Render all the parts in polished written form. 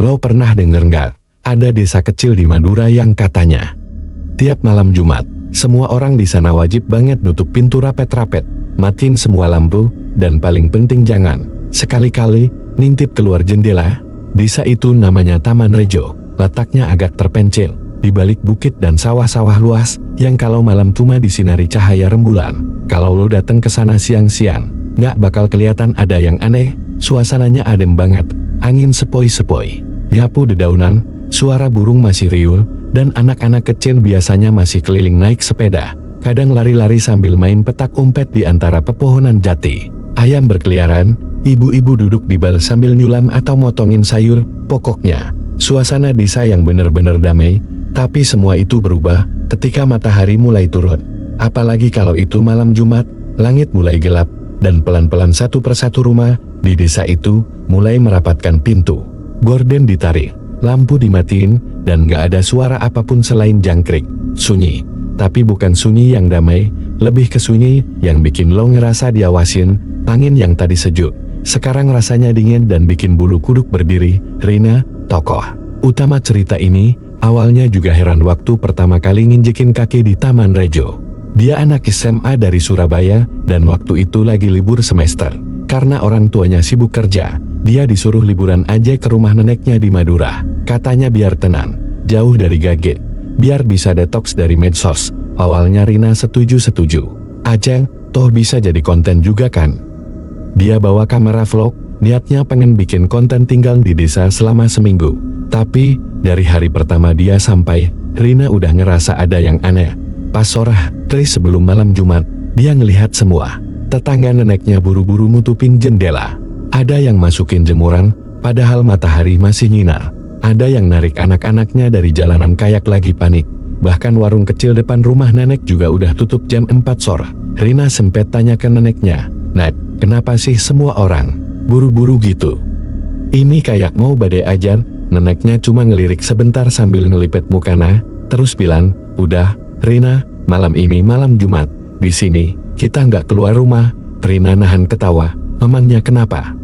Lo pernah denger nggak? Ada desa kecil di Madura yang katanya tiap malam Jumat, semua orang di sana wajib banget nutup pintu rapet-rapet, matiin semua lampu, dan paling penting jangan sekali-kali ngintip keluar jendela. Desa itu namanya Taman Rejo, letaknya agak terpencil di balik bukit dan sawah-sawah luas yang kalau malam cuma disinari cahaya rembulan. Kalau lo datang ke sana siang-siang, nggak bakal kelihatan ada yang aneh. Suasananya adem banget, angin sepoi-sepoi, nyapu dedaunan, suara burung masih riuh, dan anak-anak kecil biasanya masih keliling naik sepeda, kadang lari-lari sambil main petak umpet di antara pepohonan jati. Ayam berkeliaran, ibu-ibu duduk di bal sambil nyulam atau motongin sayur. Pokoknya, suasana desa yang bener-bener damai. Tapi semua itu berubah ketika matahari mulai turun. Apalagi kalau itu malam Jumat, langit mulai gelap, dan pelan-pelan satu persatu rumah di desa itu mulai merapatkan pintu. Gorden ditarik, lampu dimatiin, dan gak ada suara apapun selain jangkrik. Sunyi, tapi bukan sunyi yang damai, lebih ke sunyi yang bikin lo ngerasa diawasin. Angin yang tadi sejuk, sekarang rasanya dingin dan bikin bulu kuduk berdiri. Rina, tokoh utama cerita ini, awalnya juga heran waktu pertama kali nginjekin kaki di Taman Rejo. Dia anak SMA dari Surabaya, dan waktu itu lagi libur semester. Karena orang tuanya sibuk kerja, dia disuruh liburan aja ke rumah neneknya di Madura. Katanya biar tenang, jauh dari gadget, biar bisa detoks dari medsos. Awalnya Rina setuju-setuju aja, toh bisa jadi konten juga kan. Dia bawa kamera vlog, niatnya pengen bikin konten tinggal di desa selama seminggu. Tapi, dari hari pertama dia sampai, Rina udah ngerasa ada yang aneh. Pas sore hari sebelum malam Jumat, dia ngelihat semua tetangga neneknya buru-buru nutupin jendela. Ada yang masukin jemuran, padahal matahari masih nyinar. Ada yang narik anak-anaknya dari jalanan kayak lagi panik. Bahkan warung kecil depan rumah nenek juga udah tutup jam 4 sore. Rina sempet tanya ke neneknya, "Nek, kenapa sih semua orang buru-buru gitu? Ini kayak mau badai aja." Neneknya cuma ngelirik sebentar sambil ngelipet mukanya, terus bilang, "Udah, Rina, malam ini malam Jumat. Di sini, kita nggak keluar rumah." Rina nahan ketawa. "Emangnya kenapa?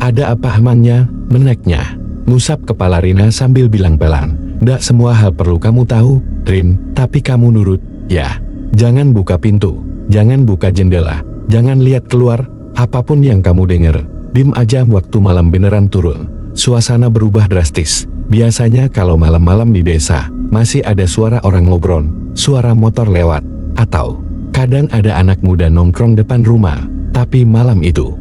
Ada apa emangnya?" Neneknya ngusap kepala Rina sambil bilang pelan, "Nggak semua hal perlu kamu tahu, Rin, tapi kamu nurut, ya. Jangan buka pintu, jangan buka jendela, jangan lihat keluar, apapun yang kamu dengar, dim aja." Waktu malam beneran turun, suasana berubah drastis. Biasanya kalau malam-malam di desa, masih ada suara orang ngobrol, suara motor lewat, atau kadang ada anak muda nongkrong depan rumah. Tapi malam itu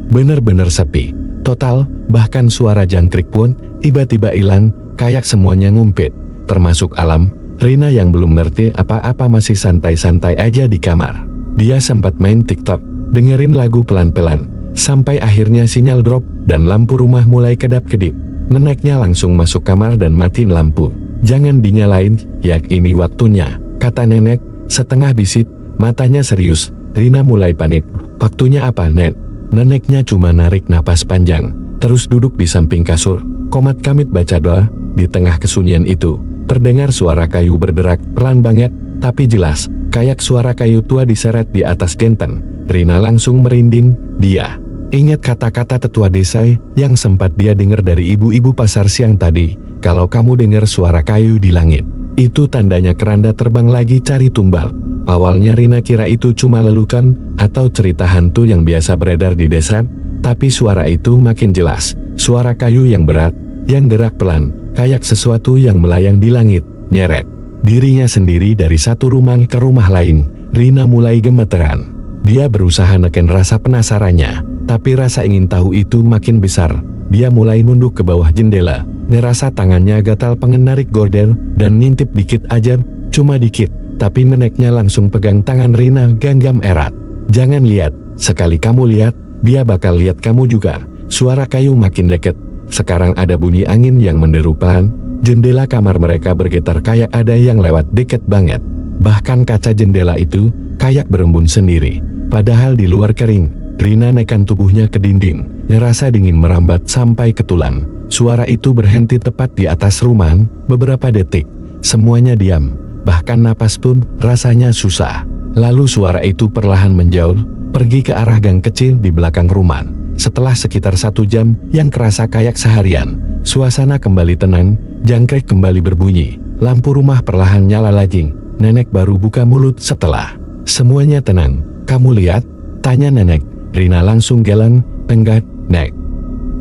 bener-bener sepi total, bahkan suara jangkrik pun tiba-tiba hilang, kayak semuanya ngumpet, termasuk alam. Rina yang belum ngerti apa-apa masih santai-santai aja di kamar. Dia sempat main TikTok, dengerin lagu pelan-pelan, sampai akhirnya sinyal drop, dan lampu rumah mulai kedap-kedip. Neneknya langsung masuk kamar dan matiin lampu. "Jangan dinyalain, ya ini waktunya," kata nenek, setengah bisit, matanya serius. Rina mulai panik. "Waktunya apa, Nek?" Neneknya cuma narik napas panjang, terus duduk di samping kasur, komat kamit baca doa. Di tengah kesunyian itu, terdengar suara kayu berderak, pelan banget, tapi jelas, kayak suara kayu tua diseret di atas genteng. Rina langsung merinding. Dia ingat kata-kata tetua desa yang sempat dia dengar dari ibu-ibu pasar siang tadi. Kalau kamu dengar suara kayu di langit, itu tandanya keranda terbang lagi cari tumbal. Awalnya Rina kira itu cuma lelucon atau cerita hantu yang biasa beredar di desa, tapi suara itu makin jelas. Suara kayu yang berat, yang gerak pelan, kayak sesuatu yang melayang di langit, nyeret dirinya sendiri dari satu rumah ke rumah lain. Rina mulai gemeteran. Dia berusaha neken rasa penasarannya, tapi rasa ingin tahu itu makin besar. Dia mulai nunduk ke bawah jendela, ngerasa tangannya gatal pengen narik gorden, dan ngintip dikit aja, cuma dikit. Tapi neneknya langsung pegang tangan Rina genggam erat. "Jangan lihat, sekali kamu lihat, dia bakal lihat kamu juga." Suara kayu makin dekat. Sekarang ada bunyi angin yang menderu pelan. Jendela kamar mereka bergetar kayak ada yang lewat deket banget. Bahkan kaca jendela itu kayak berembun sendiri. Padahal di luar kering. Rina nekan tubuhnya ke dinding, ngerasa dingin merambat sampai ke tulang. Suara itu berhenti tepat di atas rumah. Beberapa detik, semuanya diam. Bahkan napas pun rasanya susah. Lalu suara itu perlahan menjauh, pergi ke arah gang kecil di belakang rumah. Setelah sekitar 1 jam yang kerasa kayak seharian, Suasana kembali tenang, jangkrik kembali berbunyi, lampu rumah perlahan nyala lagi. Nenek baru buka mulut setelah semuanya tenang. Kamu lihat? Tanya nenek. Rina langsung geleng, tenggat, Nek.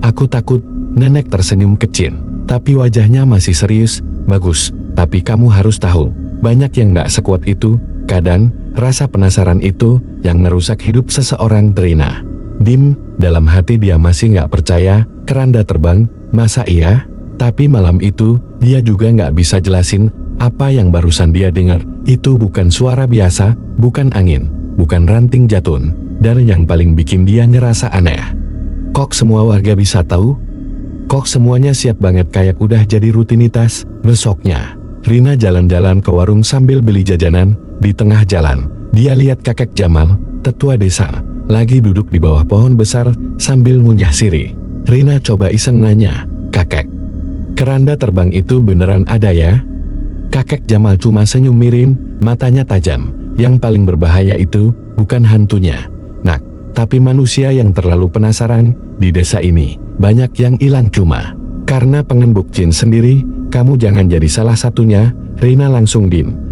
Aku takut. Nenek tersenyum kecil, tapi wajahnya masih serius. Bagus, tapi kamu harus tahu, banyak yang gak sekuat itu. Kadang, rasa penasaran itu yang merusak hidup seseorang. Rina dalam hati dia masih gak percaya. Keranda terbang, masa iya? Tapi malam itu, dia juga gak bisa jelasin apa yang barusan dia dengar. Itu bukan suara biasa, bukan angin, bukan ranting jatun, dan yang paling bikin dia ngerasa aneh, kok semua warga bisa tahu? Kok semuanya siap banget kayak udah jadi rutinitas? Besoknya, Rina jalan-jalan ke warung sambil beli jajanan. Di tengah jalan, dia lihat kakek Jamal, tetua desa, lagi duduk di bawah pohon besar sambil ngunyah sirih. Rina coba iseng nanya, "Kakek, keranda terbang itu beneran ada ya?" Kakek Jamal cuma senyum miring, matanya tajam. Yang paling berbahaya itu bukan hantunya, Nak, tapi manusia yang terlalu penasaran. Di desa ini banyak yang hilang cuma karena pengembuk jin sendiri. Kamu jangan jadi salah satunya. Rina langsung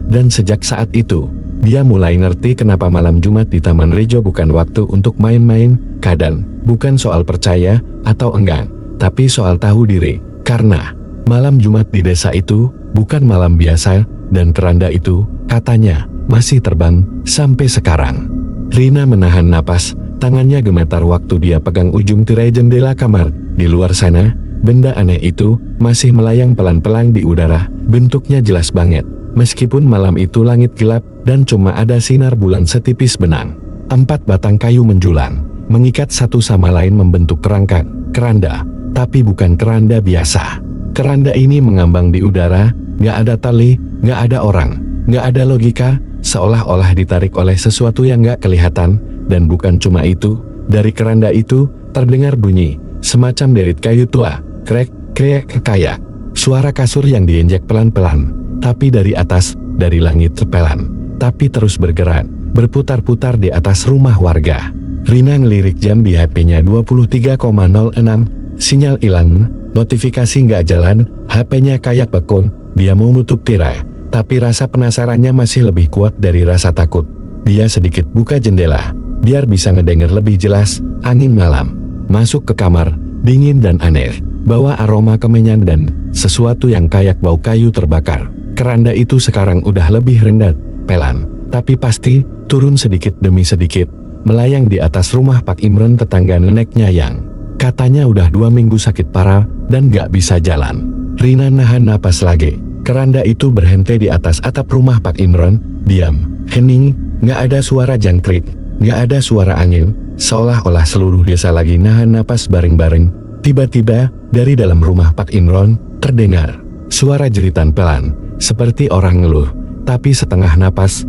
dan sejak saat itu dia mulai ngerti kenapa malam Jumat di Taman Rejo bukan waktu untuk main-main. Kadang bukan soal percaya atau enggak, tapi soal tahu diri. Karena malam Jumat di desa itu bukan malam biasa, dan keranda itu katanya masih terbang sampai sekarang. Rina menahan napas, tangannya gemetar waktu dia pegang ujung tirai jendela kamar. Di luar sana, benda aneh itu masih melayang pelan-pelan di udara. Bentuknya jelas banget, meskipun malam itu langit gelap dan cuma ada sinar bulan setipis benang. 4 batang kayu menjulang, mengikat satu sama lain membentuk kerangka keranda, tapi bukan keranda biasa. Keranda ini mengambang di udara, gak ada tali, gak ada orang, gak ada logika, seolah-olah ditarik oleh sesuatu yang gak kelihatan. Dan bukan cuma itu, dari keranda itu terdengar bunyi semacam derit kayu tua, krek, krek, kayak suara kasur yang diinjak pelan-pelan, tapi dari atas, dari langit sepelan, tapi terus bergerak, berputar-putar di atas rumah warga. Rina ngelirik jam di HP-nya 23,06, sinyal hilang, notifikasi nggak jalan, HP-nya kayak bekun. Dia mau nutup tirai, tapi rasa penasarannya masih lebih kuat dari rasa takut. Dia sedikit buka jendela, biar bisa ngedenger lebih jelas. Angin malam masuk ke kamar, dingin dan aneh, bawa aroma kemenyan dan sesuatu yang kayak bau kayu terbakar. Keranda itu sekarang udah lebih rendah, pelan, tapi pasti, turun sedikit demi sedikit, melayang di atas rumah Pak Imron, tetangga neneknya yang katanya udah 2 minggu sakit parah dan gak bisa jalan. Rina nahan napas lagi. Keranda itu berhenti di atas atap rumah Pak Imron, diam, hening, gak ada suara jangkrik, gak ada suara angin, seolah-olah seluruh desa lagi nahan napas bareng-bareng. Tiba-tiba, dari dalam rumah Pak Imron, terdengar suara jeritan pelan, seperti orang ngeluh, tapi setengah napas.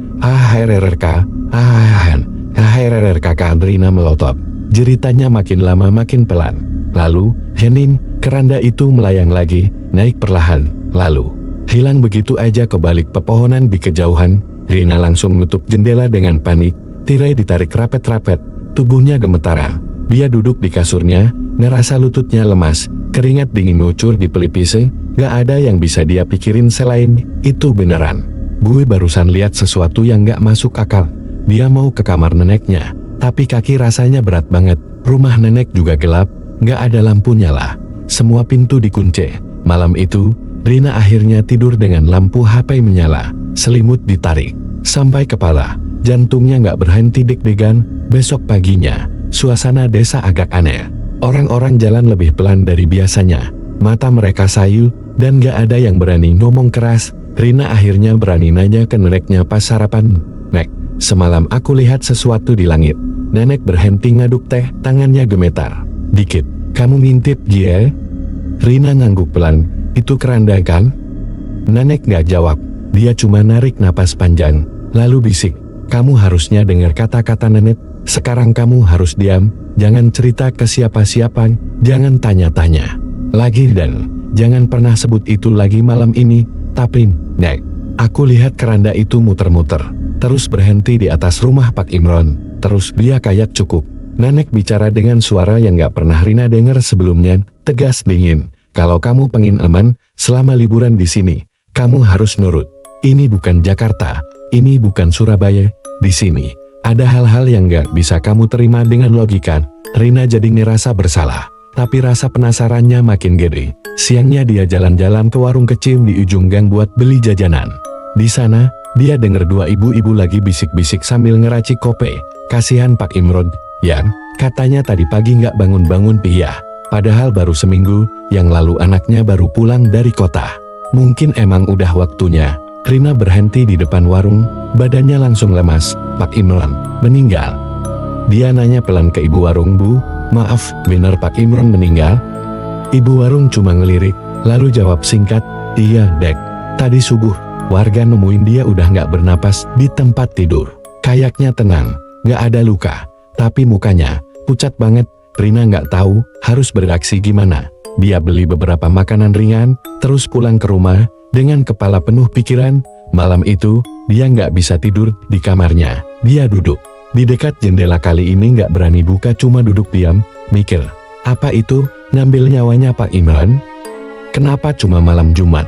Rina melotot. Jeritannya makin lama makin pelan. Lalu, hening, keranda itu melayang lagi, naik perlahan, lalu hilang begitu aja ke balik pepohonan di kejauhan. Rina langsung nutup jendela dengan panik, tirai ditarik rapet-rapet, tubuhnya gemetar. Dia duduk di kasurnya, ngerasa lututnya lemas, keringat dingin ngucur di pelipis. Gak ada yang bisa dia pikirin selain, itu beneran. Gue barusan lihat sesuatu yang gak masuk akal. Dia mau ke kamar neneknya, tapi kaki rasanya berat banget. Rumah nenek juga gelap, gak ada lampu nyala. Semua pintu dikunci. Malam itu, Rina akhirnya tidur dengan lampu HP menyala, selimut ditarik sampai kepala, jantungnya gak berhenti deg-degan. Besok paginya, suasana desa agak aneh. Orang-orang jalan lebih pelan dari biasanya, mata mereka sayu, dan gak ada yang berani ngomong keras. Rina akhirnya berani nanya ke neneknya pas sarapan. "Nek, semalam aku lihat sesuatu di langit." Nenek berhenti ngaduk teh, tangannya gemetar. "Dikit, kamu ngintip dia?" Rina ngangguk pelan. "Itu keranda kan?" Nenek gak jawab, dia cuma narik napas panjang, lalu bisik, "Kamu harusnya dengar kata-kata nenek. Sekarang kamu harus diam, jangan cerita ke siapa-siapa, jangan tanya-tanya lagi, dan jangan pernah sebut itu lagi malam ini." "Tapi, Nek, aku lihat keranda itu muter-muter, terus berhenti di atas rumah Pak Imron, terus dia kayak cukup." Nenek bicara dengan suara yang gak pernah Rina dengar sebelumnya, tegas dingin. Kalau kamu pengen aman selama liburan di sini, kamu harus nurut. Ini bukan Jakarta, ini bukan Surabaya. Di sini ada hal-hal yang gak bisa kamu terima dengan logika. Rina jadi ngerasa bersalah, tapi rasa penasarannya makin gede. Siangnya dia jalan-jalan ke warung kecil di ujung gang buat beli jajanan. Di sana, dia dengar dua ibu-ibu lagi bisik-bisik sambil ngeracik kopi. Kasihan Pak Imron, yang katanya tadi pagi nggak bangun-bangun piyah. Padahal baru seminggu yang lalu anaknya baru pulang dari kota. Mungkin emang udah waktunya. Rina berhenti di depan warung, badannya langsung lemas. Pak Imron meninggal. Dia nanya pelan ke ibu warung, "Bu, maaf, benar Pak Imron meninggal?" Ibu warung cuma ngelirik, lalu jawab singkat, "Iya, Dek. Tadi subuh, warga nemuin dia udah nggak bernapas di tempat tidur. Kayaknya tenang, nggak ada luka, tapi mukanya pucat banget." Rina nggak tahu harus bereaksi gimana. Dia beli beberapa makanan ringan, terus pulang ke rumah dengan kepala penuh pikiran. Malam itu, dia nggak bisa tidur di kamarnya. Dia duduk di dekat jendela, kali ini nggak berani buka, cuma duduk diam, mikir. Apa itu ngambil nyawanya Pak Imran? Kenapa cuma malam Jumat?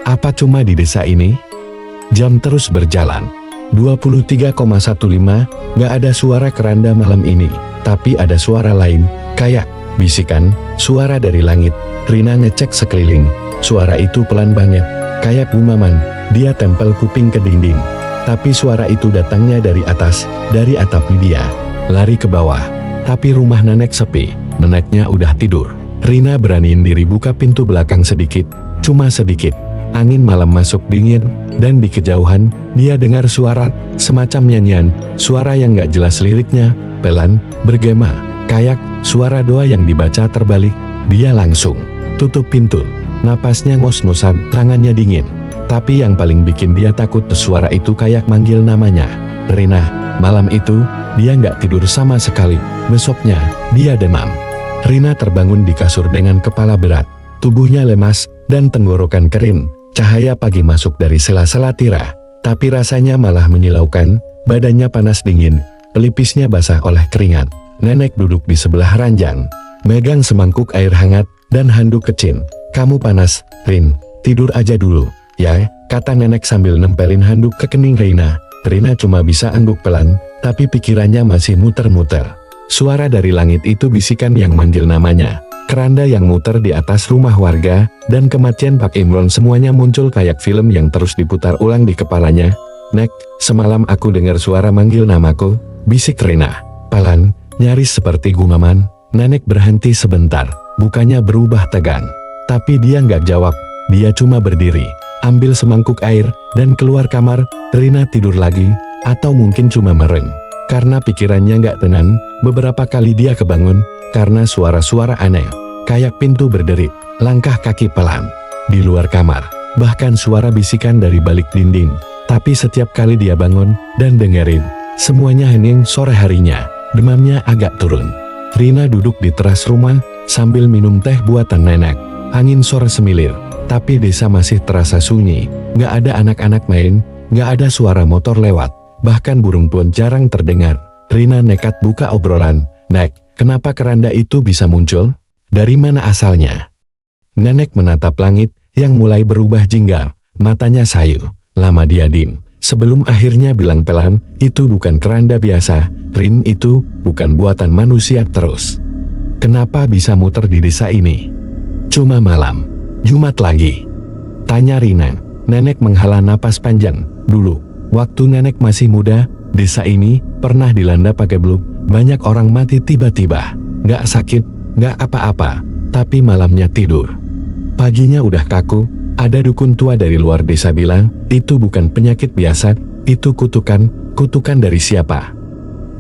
Apa cuma di desa ini? Jam terus berjalan. 23,15, nggak ada suara keranda malam ini. Tapi ada suara lain, kayak bisikan, suara dari langit. Rina ngecek sekeliling, suara itu pelan banget, kayak gumaman. Dia tempel kuping ke dinding. Tapi suara itu datangnya dari atas, dari atap dia. Lari ke bawah, tapi rumah nenek sepi, neneknya udah tidur. Rina beraniin diri buka pintu belakang sedikit, cuma sedikit. Angin malam masuk dingin, dan di kejauhan, dia dengar suara, semacam nyanyian, suara yang gak jelas liriknya, pelan, bergema, kayak suara doa yang dibaca terbalik. Dia langsung tutup pintu, napasnya ngos-ngosan, tangannya dingin. Tapi yang paling bikin dia takut, suara itu kayak manggil namanya, Rina. Malam itu, dia nggak tidur sama sekali. Besoknya, dia demam. Rina terbangun di kasur dengan kepala berat, tubuhnya lemas, dan tenggorokan kering. Cahaya pagi masuk dari sela-sela tirai, tapi rasanya malah menyilaukan. Badannya panas dingin, pelipisnya basah oleh keringat. Nenek duduk di sebelah ranjang, megang semangkuk air hangat dan handuk kecil. "Kamu panas, Rin, tidur aja dulu, ya," kata nenek sambil nempelin handuk ke kening Rina. Rina cuma bisa angguk pelan, tapi pikirannya masih muter-muter. Suara dari langit itu bisikan yang manggil namanya. Keranda yang muter di atas rumah warga, dan kematian Pak Imron, semuanya muncul kayak film yang terus diputar ulang di kepalanya. "Nek, semalam aku dengar suara manggil namaku," bisik Rina. Pelan, nyaris seperti gumaman. Nenek berhenti sebentar, mukanya berubah tegang. Tapi dia nggak jawab, dia cuma berdiri, ambil semangkuk air, dan keluar kamar. Rina tidur lagi, atau mungkin cuma mereng. Karena pikirannya nggak tenang, beberapa kali dia kebangun, karena suara-suara aneh, kayak pintu berderit, langkah kaki pelan di luar kamar, bahkan suara bisikan dari balik dinding. Tapi setiap kali dia bangun dan dengerin, semuanya hening. Sore harinya, demamnya agak turun. Rina duduk di teras rumah, sambil minum teh buatan nenek. Angin sore semilir, tapi desa masih terasa sunyi. Nggak ada anak-anak main, nggak ada suara motor lewat, bahkan burung pun jarang terdengar. Rina nekat buka obrolan. "Nek, kenapa keranda itu bisa muncul? Dari mana asalnya?" Nenek menatap langit yang mulai berubah jingga, matanya sayu. Lama dia diam, sebelum akhirnya bilang pelan, "Itu bukan keranda biasa, Rin, itu bukan buatan manusia." Terus, "Kenapa bisa muter di desa ini? Cuma malam Jumat lagi?" tanya Rina. Nenek menghela napas panjang. "Dulu, waktu nenek masih muda, desa ini pernah dilanda pakai bluk. Banyak orang mati tiba-tiba. Nggak sakit, nggak apa-apa, tapi malamnya tidur. Paginya udah kaku. Ada dukun tua dari luar desa bilang, itu bukan penyakit biasa, itu kutukan. Kutukan dari siapa?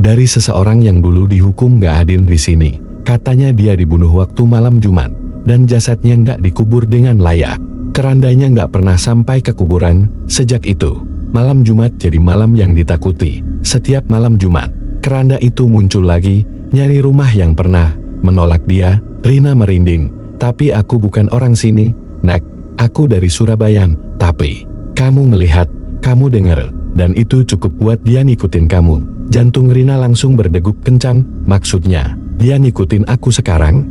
Dari seseorang yang dulu dihukum nggak adil di sini. Katanya dia dibunuh waktu malam Jumat, dan jasadnya nggak dikubur dengan layak. Kerandanya nggak pernah sampai ke kuburan. Sejak itu, malam Jumat jadi malam yang ditakuti. Setiap malam Jumat, keranda itu muncul lagi, nyari rumah yang pernah menolak dia." Rina merinding. "Tapi aku bukan orang sini, Nek. Aku dari Surabaya." "Tapi, kamu melihat, kamu dengar, dan itu cukup buat dia ngikutin kamu." Jantung Rina langsung berdegup kencang. "Maksudnya, dia ngikutin aku sekarang?"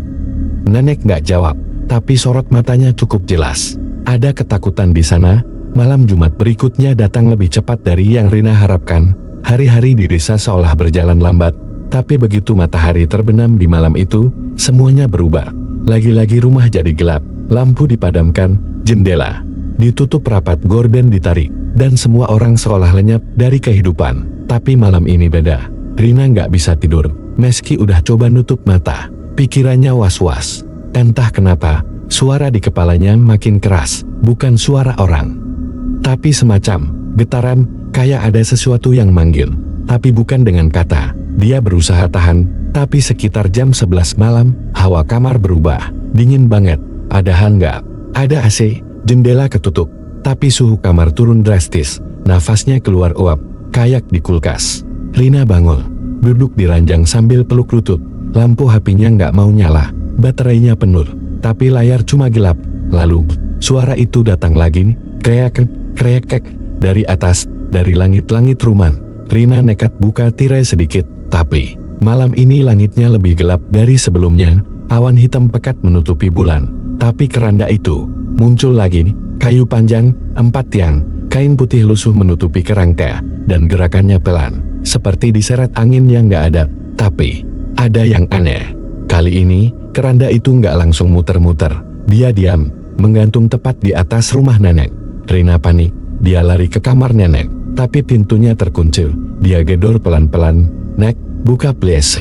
Nenek nggak jawab, tapi sorot matanya cukup jelas. Ada ketakutan di sana. Malam Jumat berikutnya datang lebih cepat dari yang Rina harapkan. Hari-hari di desa seolah berjalan lambat, tapi begitu matahari terbenam di malam itu, semuanya berubah. Lagi-lagi rumah jadi gelap, lampu dipadamkan, jendela ditutup rapat, gorden ditarik, dan semua orang seolah lenyap dari kehidupan. Tapi malam ini beda. Rina nggak bisa tidur, meski udah coba nutup mata. Pikirannya was-was. Entah kenapa, suara di kepalanya makin keras, bukan suara orang, tapi semacam getaran, kayak ada sesuatu yang manggil, tapi bukan dengan kata. Dia berusaha tahan, tapi sekitar jam 11 malam, hawa kamar berubah, dingin banget. Padahal nggak ada AC, jendela ketutup, tapi suhu kamar turun drastis. Nafasnya keluar uap, kayak di kulkas. Rina bangun, duduk di ranjang sambil peluk lutut. Lampu HP-nya nggak mau nyala, baterainya penuh, tapi layar cuma gelap. Lalu, suara itu datang lagi, krek, dari atas, dari langit-langit rumah. Rina nekat buka tirai sedikit, tapi malam ini langitnya lebih gelap dari sebelumnya. Awan hitam pekat menutupi bulan, tapi keranda itu muncul lagi, kayu panjang, 4 tiang, kain putih lusuh menutupi kerangka, dan gerakannya pelan, seperti diseret angin yang nggak ada. Tapi ada yang aneh. Kali ini, keranda itu nggak langsung muter-muter. Dia diam, menggantung tepat di atas rumah nenek. Rina panik. Dia lari ke kamar nenek, tapi pintunya terkunci. Dia gedor pelan-pelan. "Nek, buka please."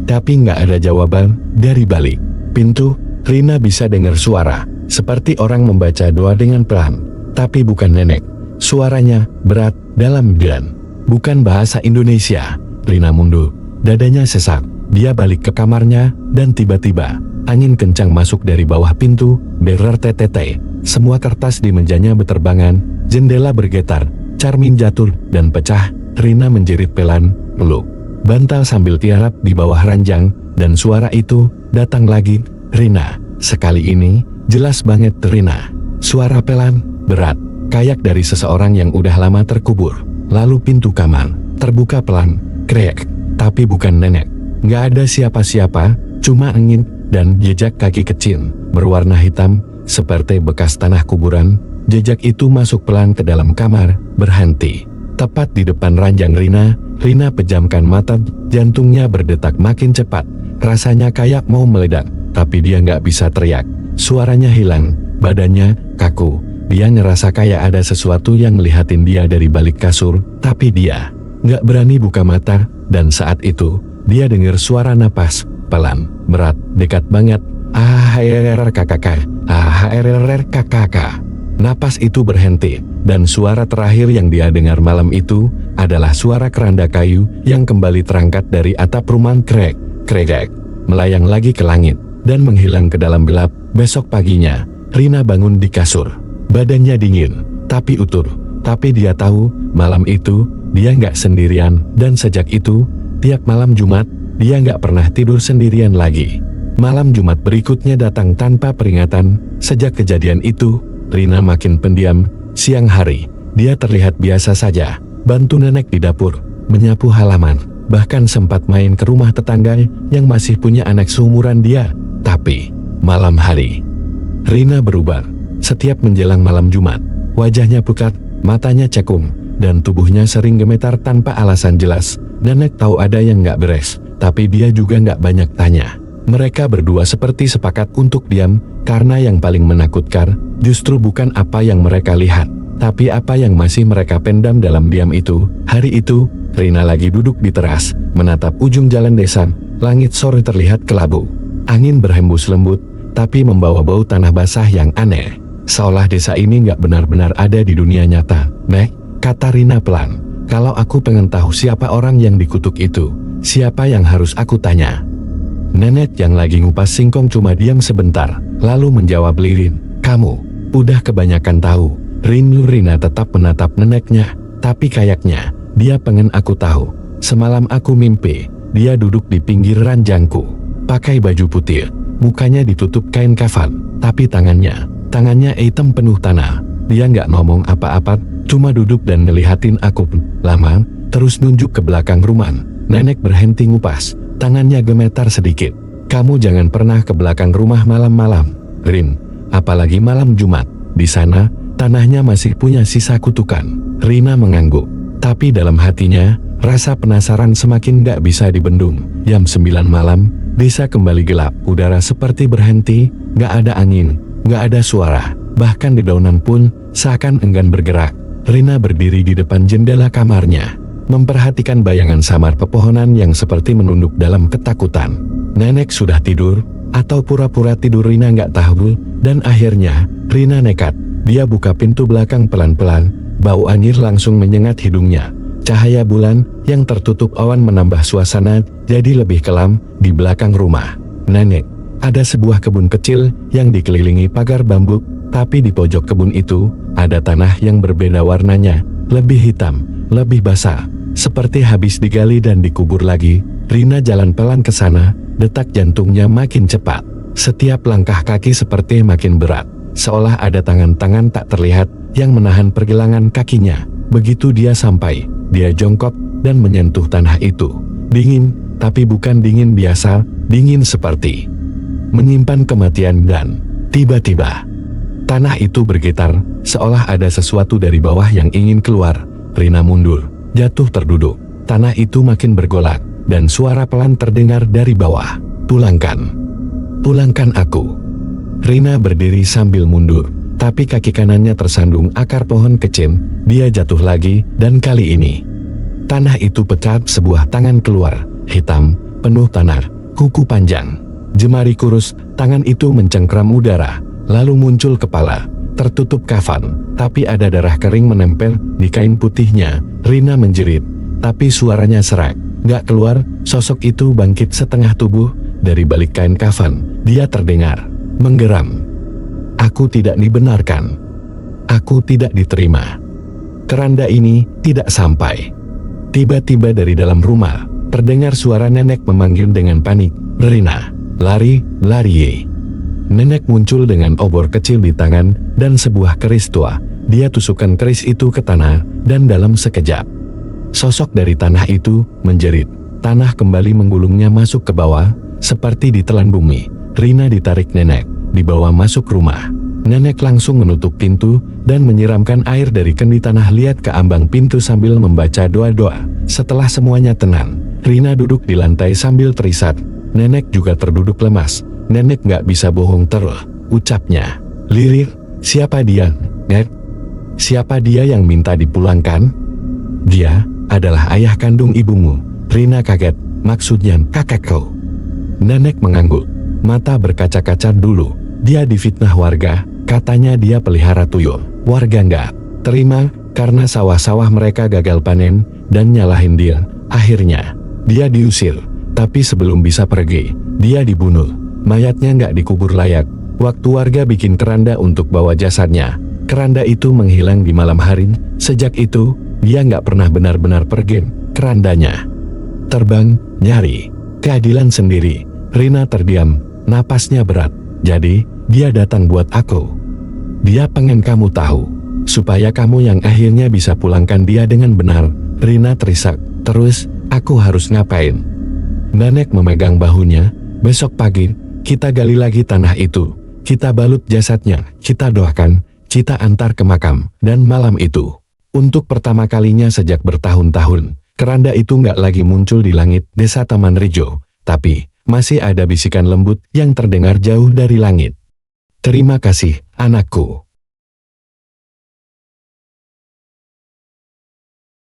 Tapi nggak ada jawaban dari balik pintu. Rina bisa dengar suara, seperti orang membaca doa dengan pelan. Tapi bukan nenek. Suaranya berat, dalam dan bukan bahasa Indonesia. Rina mundur. Dadanya sesak. Dia balik ke kamarnya, dan tiba-tiba, angin kencang masuk dari bawah pintu, berer-tetete. Semua kertas di mejanya berterbangan, jendela bergetar, cermin jatuh dan pecah. Rina menjerit pelan, peluk bantal sambil tiarap di bawah ranjang, dan suara itu datang lagi. Rina, sekali ini, jelas banget Rina. Suara pelan, berat, kayak dari seseorang yang udah lama terkubur. Lalu pintu kamar terbuka pelan, krek, tapi bukan nenek. Nggak ada siapa-siapa, cuma angin dan jejak kaki kecil, berwarna hitam, seperti bekas tanah kuburan. Jejak itu masuk pelan ke dalam kamar, berhenti tepat di depan ranjang Rina. Rina pejamkan mata, jantungnya berdetak makin cepat. Rasanya kayak mau meledak, tapi dia nggak bisa teriak. Suaranya hilang, badannya kaku. Dia ngerasa kayak ada sesuatu yang ngelihatin dia dari balik kasur, tapi dia nggak berani buka mata. Dan saat itu, dia dengar suara napas, pelan, berat, dekat banget. KKK. Napas itu berhenti, dan suara terakhir yang dia dengar malam itu adalah suara keranda kayu yang kembali terangkat dari atap rumah, krek, melayang lagi ke langit, dan menghilang ke dalam gelap. Besok paginya, Rina bangun di kasur. Badannya dingin, tapi utuh. Tapi dia tahu, malam itu, dia nggak sendirian, dan sejak itu, tiap malam Jumat, dia nggak pernah tidur sendirian lagi. Malam Jumat berikutnya datang tanpa peringatan. Sejak kejadian itu, Rina makin pendiam. Siang hari, dia terlihat biasa saja, bantu nenek di dapur, menyapu halaman, bahkan sempat main ke rumah tetangga yang masih punya anak seumuran dia. Tapi, malam hari, Rina berubah. Setiap menjelang malam Jumat, wajahnya pucat, matanya cekung, dan tubuhnya sering gemetar tanpa alasan jelas. Nenek tahu ada yang nggak beres, tapi dia juga nggak banyak tanya. Mereka berdua seperti sepakat untuk diam, karena yang paling menakutkan justru bukan apa yang mereka lihat, tapi apa yang masih mereka pendam dalam diam itu. Hari itu, Rina lagi duduk di teras, menatap ujung jalan desa. Langit sore terlihat kelabu. Angin berhembus lembut, tapi membawa bau tanah basah yang aneh. Seolah desa ini nggak benar-benar ada di dunia nyata. "Nek," kata Rina pelan, "kalau aku pengen tahu siapa orang yang dikutuk itu, siapa yang harus aku tanya?" Nenek yang lagi ngupas singkong cuma diam sebentar, lalu menjawab lirih, "Kamu udah kebanyakan tahu." Rina tetap menatap neneknya, tapi kayaknya dia pengen aku tahu. "Semalam aku mimpi, dia duduk di pinggir ranjangku, pakai baju putih, mukanya ditutup kain kafan, tapi tangannya hitam penuh tanah. Dia nggak ngomong apa-apa, cuma duduk dan ngelihatin aku lama, terus nunjuk ke belakang rumah." Nenek berhenti ngupas, tangannya gemetar sedikit. "Kamu jangan pernah ke belakang rumah malam-malam. Rin, apalagi malam Jumat. Di sana, tanahnya masih punya sisa kutukan. Rina mengangguk. Tapi dalam hatinya, rasa penasaran semakin gak bisa dibendung. Jam 9 malam, desa kembali gelap. Udara seperti berhenti, gak ada angin, gak ada suara. Bahkan dedaunan pun seakan enggan bergerak. Rina berdiri di depan jendela kamarnya, memperhatikan bayangan samar pepohonan yang seperti menunduk dalam ketakutan. Nenek sudah tidur, atau pura-pura tidur Rina gak tahu, dan akhirnya, Rina nekat. Dia buka pintu belakang pelan-pelan, bau anyir langsung menyengat hidungnya. Cahaya bulan yang tertutup awan menambah suasana jadi lebih kelam di belakang rumah. Nenek, ada sebuah kebun kecil yang dikelilingi pagar bambu, tapi di pojok kebun itu, ada tanah yang berbeda warnanya, lebih hitam, lebih basah, seperti habis digali dan dikubur lagi. Rina jalan pelan ke sana, detak jantungnya makin cepat. Setiap langkah kaki seperti makin berat, seolah ada tangan-tangan tak terlihat yang menahan pergelangan kakinya. Begitu dia sampai, dia jongkok dan menyentuh tanah itu. Dingin, tapi bukan dingin biasa, dingin seperti menyimpan kematian dan tiba-tiba tanah itu bergetar, seolah ada sesuatu dari bawah yang ingin keluar. Rina mundur, jatuh terduduk. Tanah itu makin bergolak, dan suara pelan terdengar dari bawah. Pulangkan. Pulangkan aku. Rina berdiri sambil mundur, tapi kaki kanannya tersandung akar pohon kecil. Dia jatuh lagi, dan kali ini tanah itu pecah, sebuah tangan keluar, hitam, penuh tanah, kuku panjang, jemari kurus. Tangan itu mencengkram udara, lalu muncul kepala, tertutup kafan, tapi ada darah kering menempel di kain putihnya. Rina menjerit, tapi suaranya serak, gak keluar. Sosok itu bangkit setengah tubuh dari balik kain kafan. Dia terdengar menggeram. Aku tidak dibenarkan. Aku tidak diterima. Keranda ini tidak sampai. Tiba-tiba dari dalam rumah, terdengar suara nenek memanggil dengan panik. Rina, lari, lari. Nenek muncul dengan obor kecil di tangan dan sebuah keris tua. Dia tusukkan keris itu ke tanah, dan dalam sekejap, sosok dari tanah itu menjerit. Tanah kembali menggulungnya masuk ke bawah, seperti ditelan bumi. Rina ditarik nenek, dibawa masuk rumah. Nenek langsung menutup pintu dan menyiramkan air dari kendi tanah liat ke ambang pintu sambil membaca doa-doa. Setelah semuanya tenang, Rina duduk di lantai sambil terisak. Nenek juga terduduk lemas. Nenek gak bisa bohong terus, ucapnya. Lirik, siapa dia, Nek? Siapa dia yang minta dipulangkan? Dia adalah ayah kandung ibumu. Rina kaget, maksudnya kakakku. Nenek mengangguk, mata berkaca-kaca dulu. Dia difitnah warga, katanya dia pelihara tuyul. Warga nggak terima karena sawah-sawah mereka gagal panen dan nyalahin dia. Akhirnya, dia diusir. Tapi sebelum bisa pergi, dia dibunuh. Mayatnya nggak dikubur layak. Waktu warga bikin keranda untuk bawa jasadnya, keranda itu menghilang di malam hari. Sejak itu, dia nggak pernah benar-benar pergi. Kerandanya terbang, nyari keadilan sendiri. Rina terdiam, napasnya berat. Jadi, dia datang buat aku. Dia pengen kamu tahu, supaya kamu yang akhirnya bisa pulangkan dia dengan benar. Rina terisak, terus, aku harus ngapain? Nenek memegang bahunya. Besok pagi, kita gali lagi tanah itu. Kita balut jasadnya, kita doakan, kita antar ke makam. Dan malam itu, untuk pertama kalinya sejak bertahun-tahun, keranda itu nggak lagi muncul di langit desa Taman Rejo. Tapi, masih ada bisikan lembut yang terdengar jauh dari langit. Terima kasih, anakku.